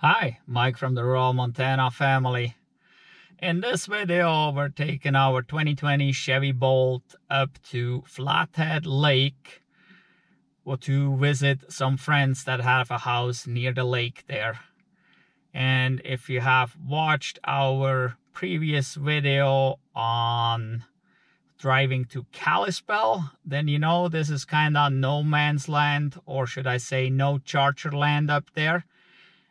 Hi, Mike from the Rural Montana family. In this video, we're taking our 2020 Chevy Bolt up to Flathead Lake to visit some friends that have a house near the lake there. And if you have watched our previous video on driving to Kalispell, then you know this is kind of no man's land, or should I say no charger land up there.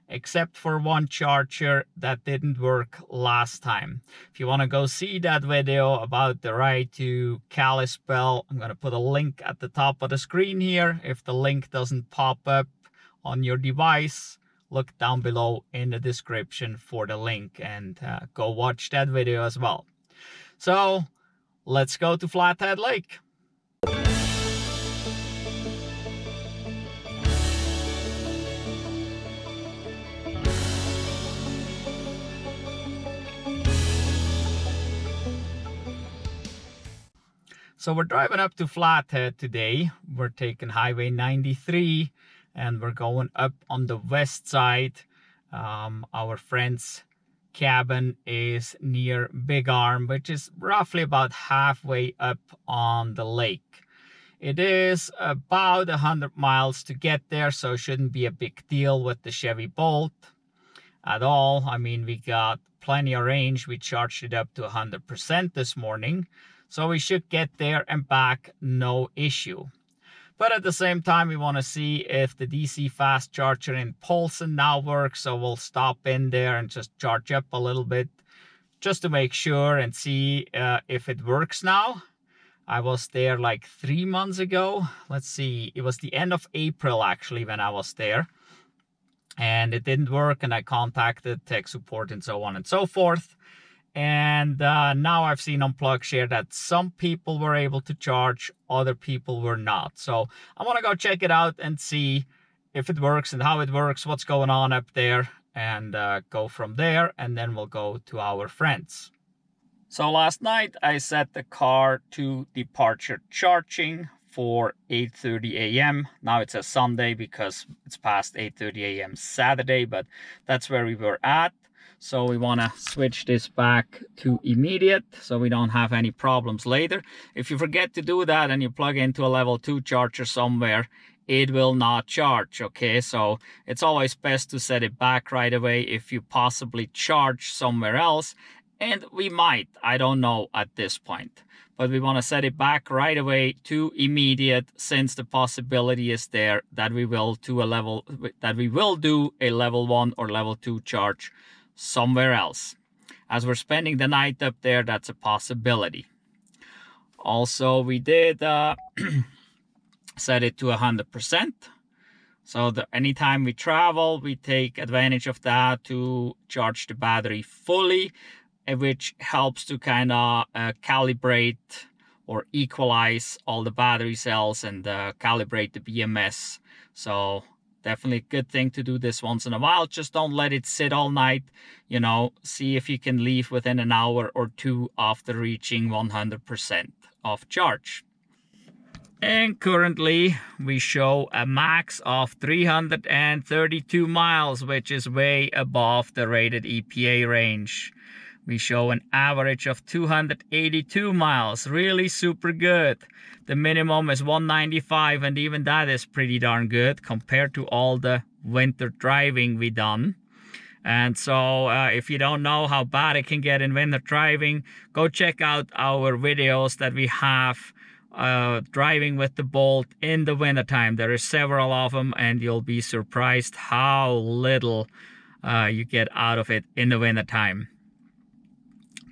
Except for one charger that didn't work last time. If you want to go see that video about the ride to Kalispell, I'm going to put a link at the top of the screen here. If the link doesn't pop up on your device, look down below in the description for the link and go watch that video as well. So let's go to Flathead Lake. So we're driving up to Flathead today. We're taking Highway 93 and we're going up on the west side. Our friend's cabin is near Big Arm, which is roughly about halfway up on the lake. It is about 100 miles to get there, so it shouldn't be a big deal with the Chevy Bolt at all. I mean, we got plenty of range. We charged it up to 100% this morning. So we should get there and back, no issue. But at the same time, we want to see if the DC fast charger in Polson now works. So we'll stop in there and just charge up a little bit just to make sure and see if it works now. I was there like 3 months ago. Let's see, it was the end of April actually when I was there. And it didn't work, and I contacted tech support and so on and so forth. And now I've seen on PlugShare that some people were able to charge, other people were not. So I want to go check it out and see if it works and how it works, what's going on up there, and go from there. And then we'll go to our friends. So last night I set the car to departure charging for 8:30 a.m. Now it's a Sunday because it's past 8:30 a.m. Saturday, but that's where we were at. So we want to switch this back to immediate so we don't have any problems later. If you forget to do that and you plug into a level 2 charger somewhere, it will not charge, okay? So it's always best to set it back right away if you possibly charge somewhere else. And we might, I don't know at this point. But we want to set it back right away to immediate, since the possibility is there that we will do a level 1 or level 2 charge somewhere else. As we're spending the night up there, that's a possibility. Also, we did set it to 100%. So anytime we travel, we take advantage of that to charge the battery fully, which helps to kind of calibrate or equalize all the battery cells and calibrate the BMS. So definitely a good thing to do this once in a while. Just don't let it sit all night. You know, see if you can leave within an hour or two after reaching 100% of charge. And currently we show a max of 332 miles, which is way above the rated EPA range. We show an average of 282 miles, really super good. The minimum is 195, and even that is pretty darn good compared to all the winter driving we done. And so if you don't know how bad it can get in winter driving, go check out our videos that we have driving with the Bolt in the wintertime. There are several of them, and you'll be surprised how little you get out of it in the wintertime.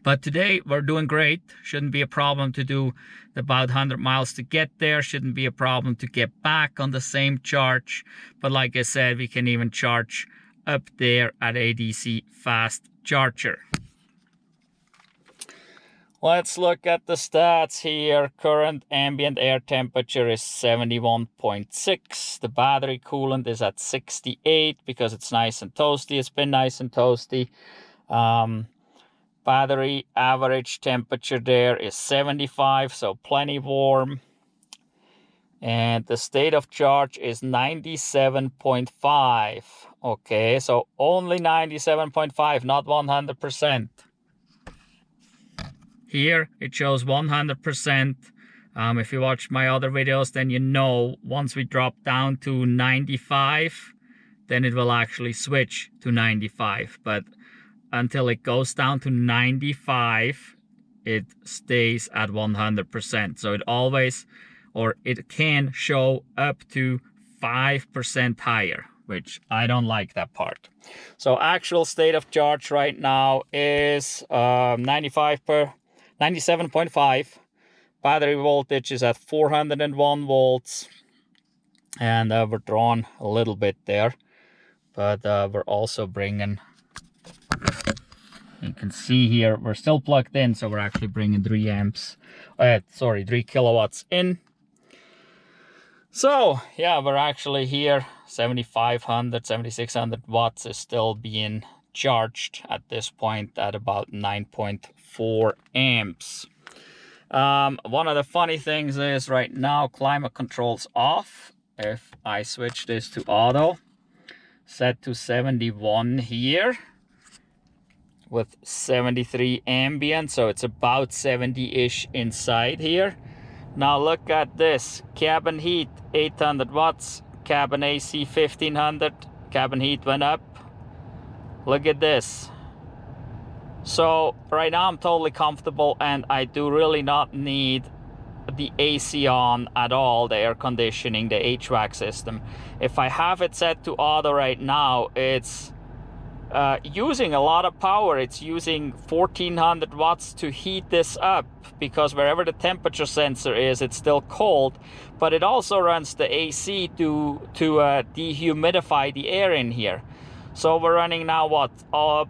But today we're doing great. Shouldn't be a problem to do about 100 miles to get there. Shouldn't be a problem to get back on the same charge. But like I said, we can even charge up there at a DC fast charger. Let's look at the stats here. Current ambient air temperature is 71.6. The battery coolant is at 68 because it's nice and toasty. It's been nice and toasty. Battery average temperature there is 75, so plenty warm. And the state of charge is 97.5. Okay, so only 97.5, not 100%. Here it shows 100%. If you watch my other videos, then you know once we drop down to 95, then it will actually switch to 95. But until it goes down to 95, it stays at 100%. So it always, or it can show up to 5% higher, which I don't like that part. So actual state of charge right now is 97.5. Battery voltage is at 401 volts. And we're drawn a little bit there. But we're also bringing, you can see here, we're still plugged in. So we're actually bringing 3 kilowatts in. So yeah, we're actually here, 7,500, 7,600 watts is still being charged at this point at about 9.4 amps. One of the funny things is right now climate control's off. If I switch this to auto, set to 71 here with 73 ambient, so it's about 70-ish inside here. Now look at this, cabin heat 800 watts, cabin AC 1500, cabin heat went up. Look at this. So right now I'm totally comfortable and I do really not need the AC on at all, the air conditioning, the HVAC system. If I have it set to auto right now, it's using a lot of power. It's using 1400 watts to heat this up, because wherever the temperature sensor is, it's still cold, but it also runs the AC to dehumidify the air in here. So we're running now what? Oh,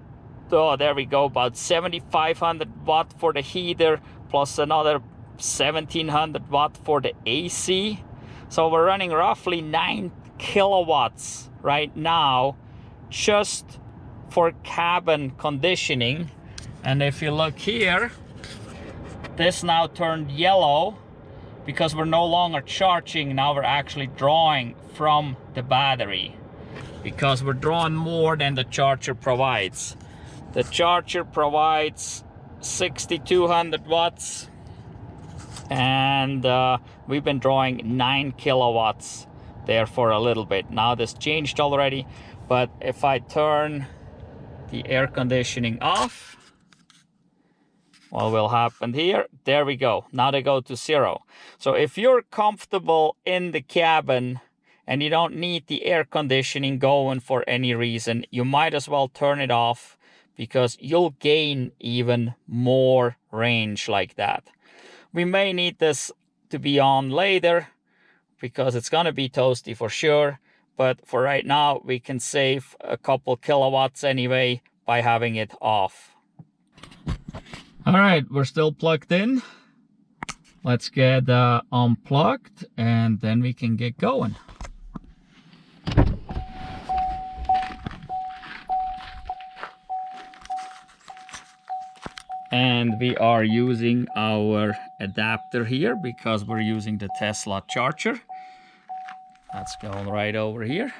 there we go, about 7500 watt for the heater plus another 1700 watt for the AC. So we're running roughly 9 kilowatts right now just for cabin conditioning. And if you look here, this now turned yellow because we're no longer charging. Now we're actually drawing from the battery because we're drawing more than the charger provides. The charger provides 6200 watts and we've been drawing 9 kilowatts there for a little bit. Now this changed already, but if I turn the air conditioning off, what will happen here? There we go. Now they go to 0. So if you're comfortable in the cabin and you don't need the air conditioning going for any reason, you might as well turn it off, because you'll gain even more range like that. We may need this to be on later because it's going to be toasty for sure. But for right now, we can save a couple kilowatts anyway by having it off. All right, we're still plugged in. Let's get unplugged and then we can get going. And we are using our adapter here because we're using the Tesla charger. That's going right over here.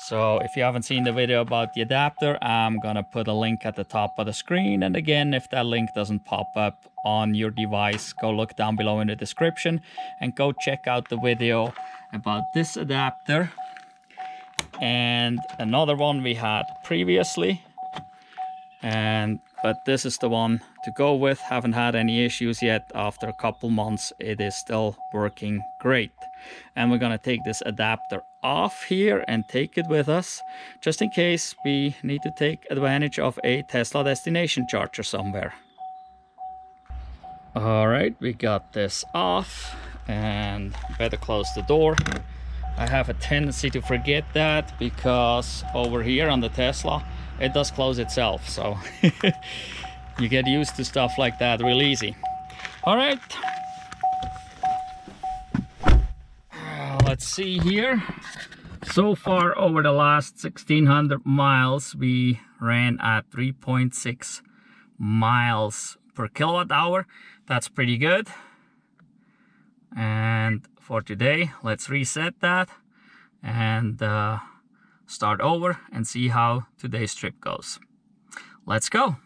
So if you haven't seen the video about the adapter, I'm gonna put a link at the top of the screen. And again, if that link doesn't pop up on your device, go look down below in the description and go check out the video about this adapter and another one we had previously. But this is the one to go with. Haven't had any issues yet. After a couple months, it is still working great. And we're gonna take this adapter off here and take it with us, just in case we need to take advantage of a Tesla destination charger somewhere. All right, we got this off and better close the door. I have a tendency to forget that because over here on the Tesla, it does close itself, so you get used to stuff like that real easy. All right, let's see here. So far over the last 1600 miles, we ran at 3.6 miles per kilowatt hour. That's pretty good. And for today, let's reset that and start over and see how today's trip goes. Let's go.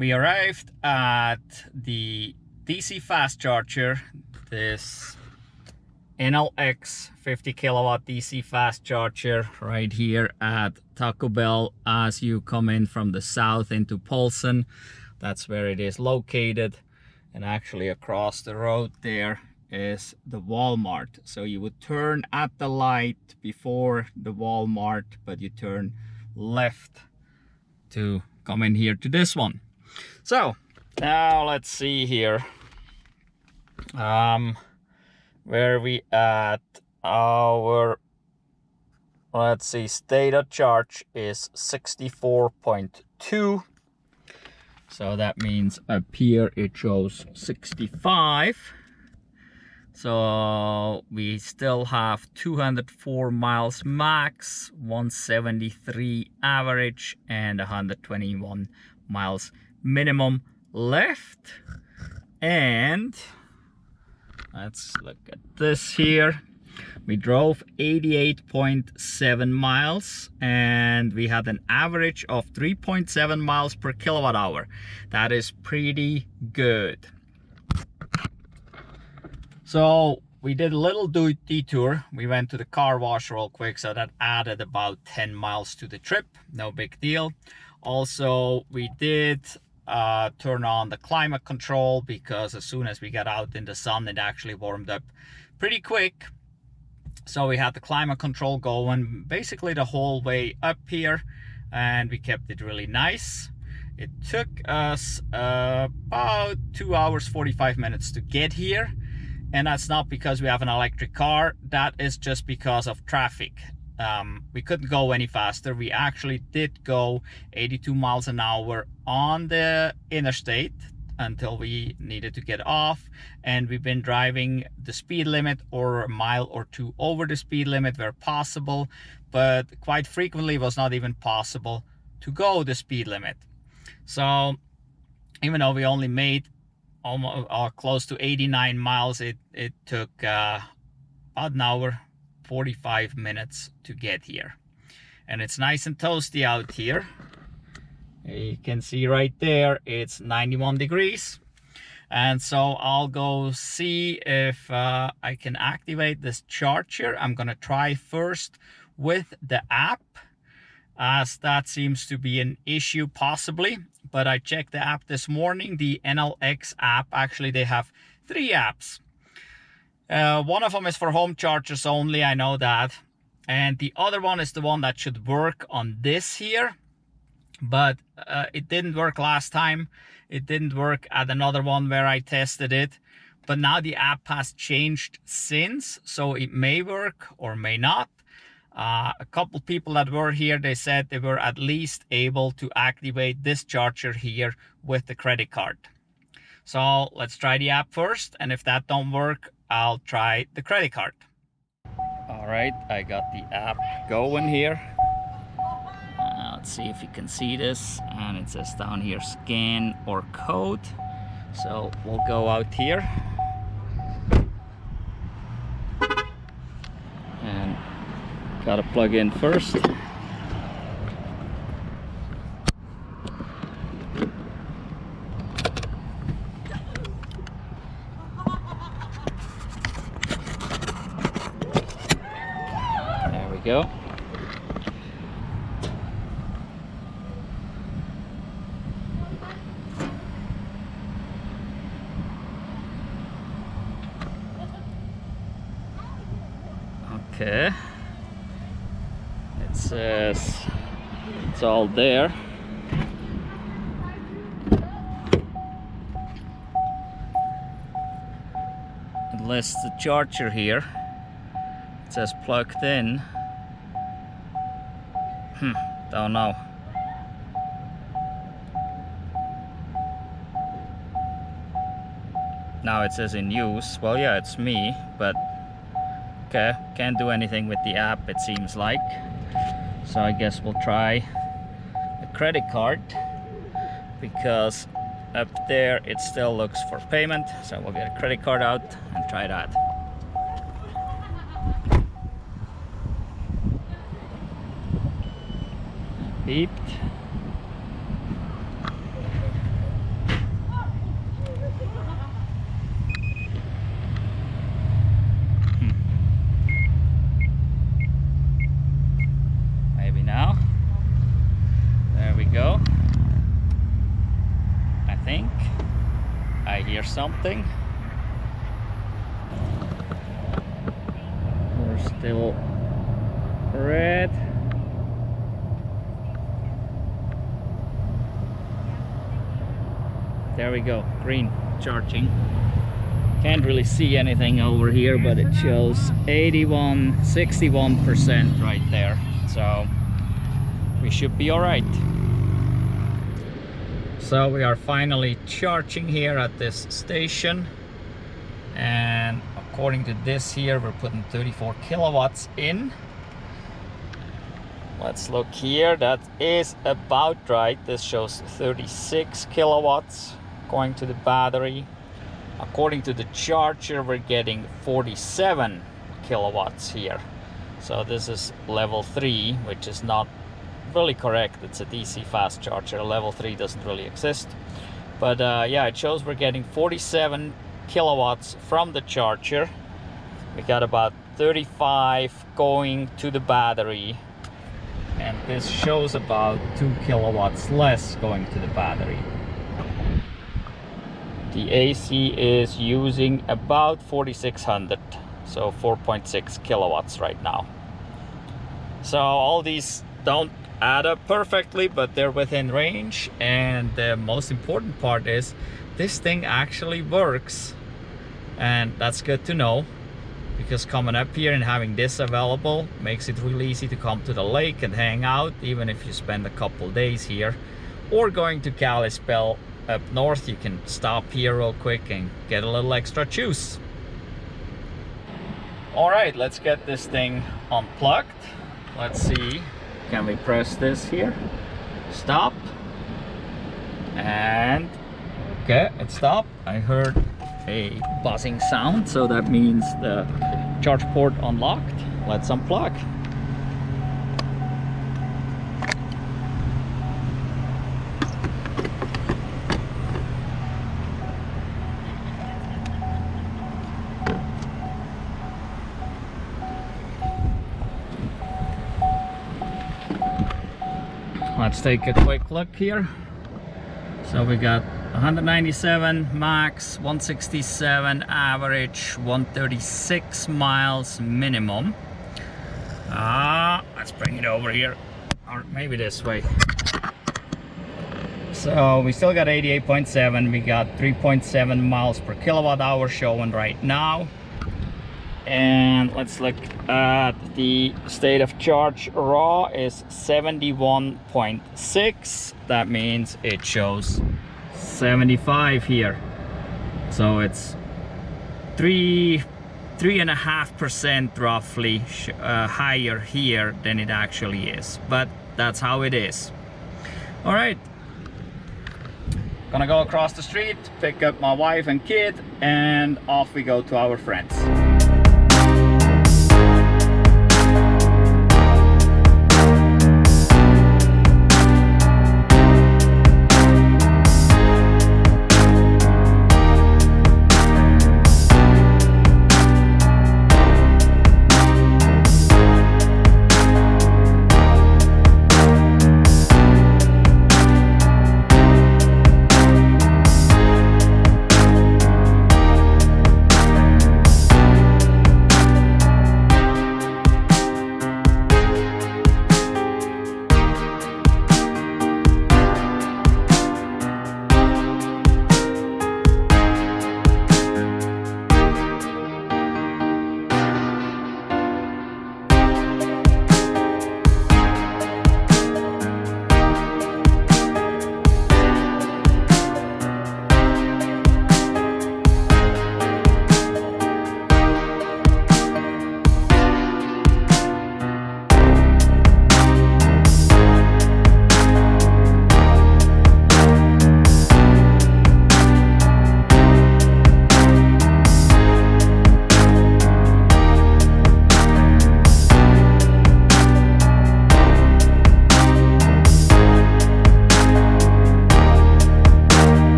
We arrived at the DC fast charger, this Enel X 50 kilowatt DC fast charger right here at Taco Bell as you come in from the south into Polson. That's where it is located, and actually across the road there is the Walmart. So you would turn at the light before the Walmart, but you turn left to come in here to this one. So now let's see here where we at. Our, let's see, state of charge is 64.2, so that means up here it shows 65. So we still have 204 miles max, 173 average, and 121 miles minimum left. And let's look at this here. We drove 88.7 miles and we had an average of 3.7 miles per kilowatt hour. That is pretty good. So we did a little detour. We went to the car wash real quick, so that added about 10 miles to the trip. No big deal. Also, we did turn on the climate control, because as soon as we got out in the sun, it actually warmed up pretty quick. So we had the climate control going basically the whole way up here, and we kept it really nice. It took us about 2 hours 45 minutes to get here, and that's not because we have an electric car. That is just because of traffic. We couldn't go any faster. We actually did go 82 miles an hour on the interstate until we needed to get off, and we've been driving the speed limit or a mile or two over the speed limit where possible, but quite frequently it was not even possible to go the speed limit. So even though we only made almost close to 89 miles, it took about an hour 45 minutes to get here. And it's nice and toasty out here. You can see right there, it's 91 degrees. And so I'll go see if I can activate this charger. I'm gonna try first with the app, as that seems to be an issue possibly. But I checked the app this morning, the Enel X app. Actually, they have 3 apps. One of them is for home chargers only, I know that. And the other one is the one that should work on this here. But it didn't work last time. It didn't work at another one where I tested it. But now the app has changed since, so it may work or may not. A couple people that were here, they said they were at least able to activate this charger here with the credit card. So let's try the app first, and if that don't work, I'll try the credit card. All right, I got the app going here. Let's see if you can see this, and it says down here scan or code. So we'll go out here and gotta plug in first. There we go. Okay, it says it's all there. It lists the charger here. It says plugged in. Don't know. Now it says in use. Well, yeah, it's me, but okay, can't do anything with the app, it seems like. So I guess we'll try the credit card, because up there it still looks for payment. So we'll get a credit card out and try that. Beeped. Maybe now. There we go. I think I hear something. We're still red. There we go, green, charging. Can't really see anything over here, but it shows 61% right there. So we should be all right. So we are finally charging here at this station. And according to this here, we're putting 34 kilowatts in. Let's look here, that is about right. This shows 36 kilowatts going to the battery. According to the charger, we're getting 47 kilowatts here. So this is level 3, which is not really correct. It's a DC fast charger. Level 3 doesn't really exist. But yeah, it shows we're getting 47 kilowatts from the charger. We got about 35 going to the battery. And this shows about 2 kilowatts less going to the battery. The AC is using about 4600, so 4.6 kilowatts right now. So all these don't add up perfectly, but they're within range. And the most important part is this thing actually works, and that's good to know, because coming up here and having this available makes it really easy to come to the lake and hang out, even if you spend a couple days here. Or going to Kalispell up north, you can stop here real quick and get a little extra juice. All right, let's get this thing unplugged. Let's see, can we press this here? Stop. And okay, it stopped. I heard a buzzing sound, so that means the charge port unlocked. Let's unplug. Let's take a quick look here. So we got 197 max, 167 average, 136 miles minimum. Let's bring it over here, or maybe this way. So we still got 88.7. We got 3.7 miles per kilowatt hour showing right now. And let's look at the state of charge. Raw is 71.6. That means it shows 75 here. So it's 3.5% roughly higher here than it actually is. But that's how it is. All right. Gonna go across the street, pick up my wife and kid, and off we go to our friends.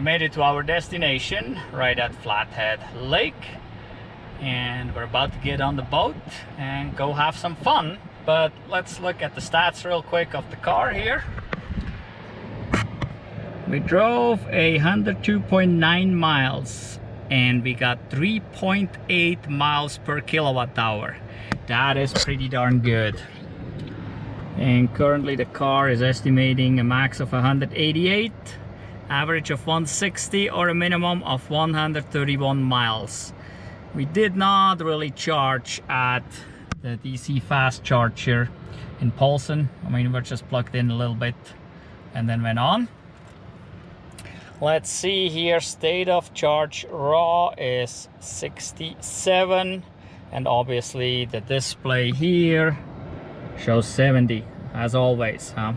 Made it to our destination right at Flathead Lake, and we're about to get on the boat and go have some fun. But let's look at the stats real quick of the car here. We drove 102.9 miles and we got 3.8 miles per kilowatt hour. That is pretty darn good. And currently the car is estimating a max of 188, average of 160, or a minimum of 131 miles. We did not really charge at the DC fast charger in Polson. I mean, we're just plugged in a little bit and then went on. Let's see here, state of charge raw is 67, and obviously the display here shows 70 as always, huh?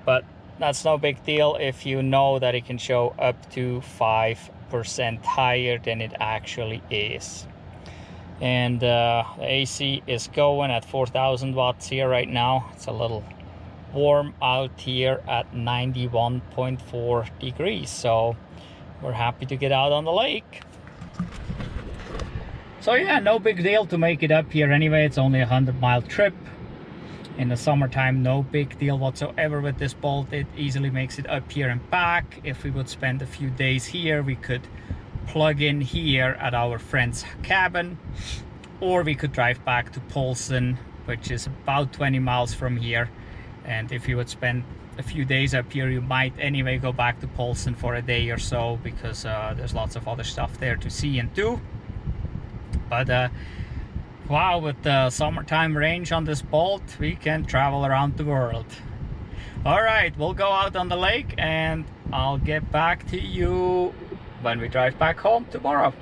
But that's no big deal if you know that it can show up to 5% higher than it actually is. And the AC is going at 4,000 watts here right now. It's a little warm out here at 91.4 degrees, so we're happy to get out on the lake. So yeah, no big deal to make it up here anyway. It's only a 100-mile trip. In the summertime, no big deal whatsoever with this Bolt. It easily makes it up here and back. If we would spend a few days here, we could plug in here at our friend's cabin, or we could drive back to Polson, which is about 20 miles from here. And if you would spend a few days up here, you might anyway go back to Polson for a day or so, because there's lots of other stuff there to see and do. But wow, with the summertime range on this Bolt, we can travel around the world. All right, we'll go out on the lake and I'll get back to you when we drive back home tomorrow.